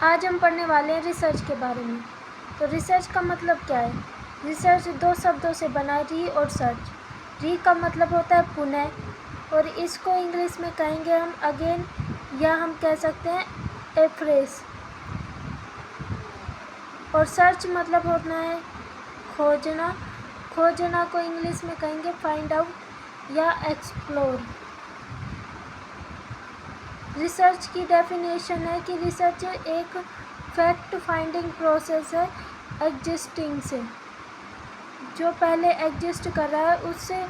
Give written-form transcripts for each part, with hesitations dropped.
आज हम पढ़ने वाले हैं रिसर्च के बारे में। तो रिसर्च का मतलब क्या है? रिसर्च दो शब्दों से बना है, री और सर्च। री का मतलब होता है पुनः, और इसको इंग्लिश में कहेंगे हम अगेन, या हम कह सकते हैं एफ्रेश। और सर्च मतलब होता है खोजना। खोजना को इंग्लिश में कहेंगे फाइंड आउट या एक्सप्लोर। रिसर्च की डेफिनेशन है कि रिसर्च एक फैक्ट फाइंडिंग प्रोसेस है एग्जिस्टिंग से। जो पहले एग्जिस्ट कर रहा है उससे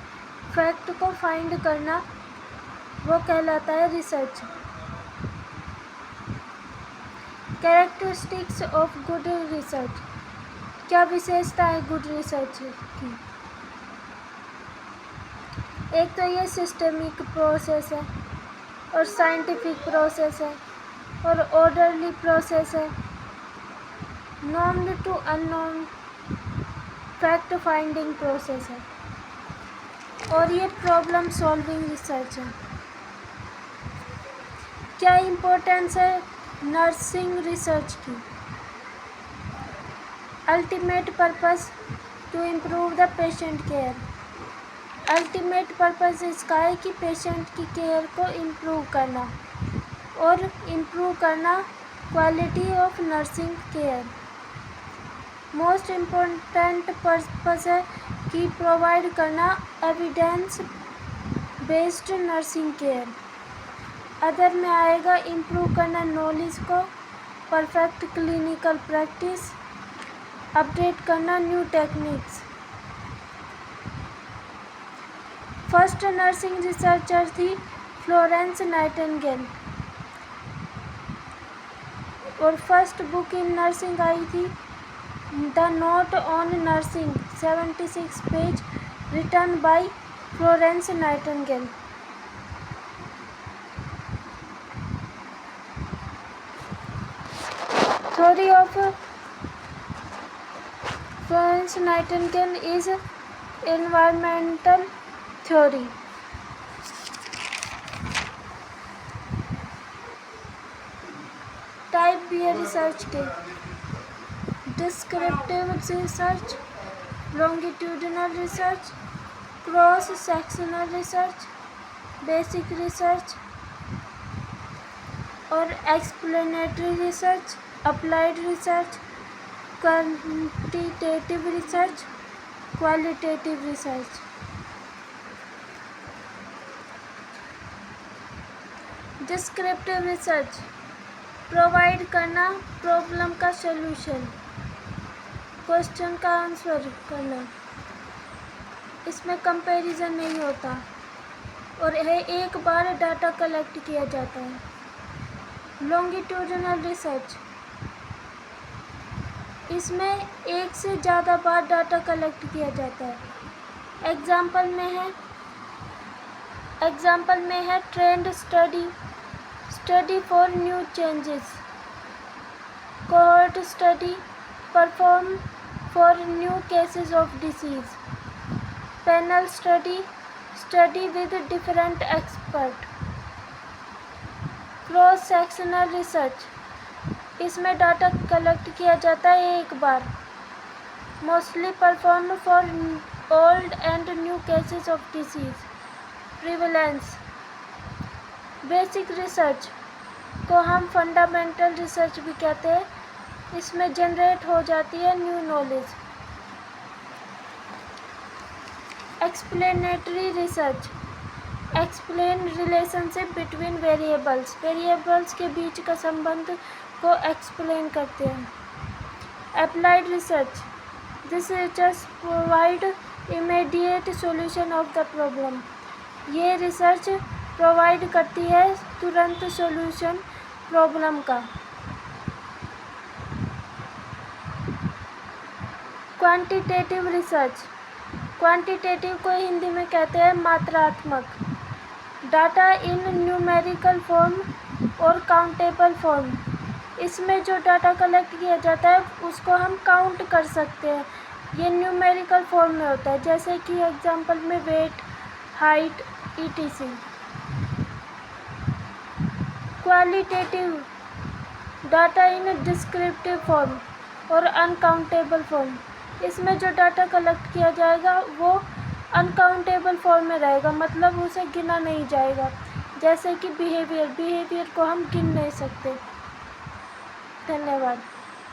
फैक्ट को फाइंड करना, वो कहलाता है research. Characteristics of good research. क्या विशेषता है गुड रिसर्च की? एक तो ये सिस्टमिक प्रोसेस है, और साइंटिफिक प्रोसेस है, और ऑर्डरली प्रोसेस है, known to unknown fact finding process है, और ये प्रॉब्लम सॉल्विंग रिसर्च है। क्या इम्पोर्टेंस है नर्सिंग रिसर्च की? Ultimate purpose to improve the patient care. Ultimate purpose इसका है कि पेशेंट की केयर को इम्प्रूव करना, और इम्प्रूव करना quality of nursing care. Most important purpose है कि प्रोवाइड करना evidence based nursing care. Other में आएगा इम्प्रूव करना नॉलेज को, परफेक्ट क्लिनिकल प्रैक्टिस, अपडेट करना new techniques. First nursing researcher थी फ्लोरेंस नाइटिंगेल, और फर्स्ट बुक इन नर्सिंग आई थी the note on nursing 76 page, written by Florence Nightingale. Theory of Florence Nightingale is environmental theory. Type भी है research के: descriptive research, longitudinal research, cross sectional research, basic research, और explanatory research, applied research, quantitative research, qualitative research. Descriptive research provide करना problem का solution, question का answer करना। इसमें comparison नहीं होता, और एक बार डाटा कलेक्ट किया जाता है। लॉन्गिट्यूडिनल रिसर्च, इसमें एक से ज़्यादा बार डाटा कलेक्ट किया जाता है। एग्जाम्पल में है trend study, study for new changes, cohort study, perform for new cases of disease, panel study, study with different expert. Cross sectional research, इसमें डाटा कलेक्ट किया जाता है एक बार, mostly perform for old and new cases of disease prevalence. Basic research को हम fundamental research भी कहते हैं, इसमें जनरेट हो जाती है new knowledge. Explanatory research, explain relationship between variables, variables के बीच का संबंध को एक्सप्लेन करते हैं। Applied research, this research provide immediate solution of the problem, ये रिसर्च प्रोवाइड करती है तुरंत सॉल्यूशन प्रॉब्लम का। क्वांटिटेटिव रिसर्च, क्वांटिटेटिव को हिंदी में कहते हैं मात्रात्मक। डाटा इन न्यूमेरिकल फॉर्म और काउंटेबल फॉर्म, इसमें जो डाटा कलेक्ट किया जाता है उसको हम काउंट कर सकते हैं, ये न्यूमेरिकल फॉर्म में होता है, जैसे कि एग्जांपल में weight, height, etc। Qualitative data in descriptive form और अनकाउंटेबल फॉर्म। इसमें जो डाटा कलेक्ट किया जाएगा वो अनकाउंटेबल फॉर्म में रहेगा, मतलब उसे गिना नहीं जाएगा। जैसे कि बिहेवियर को हम गिन नहीं सकते। धन्यवाद।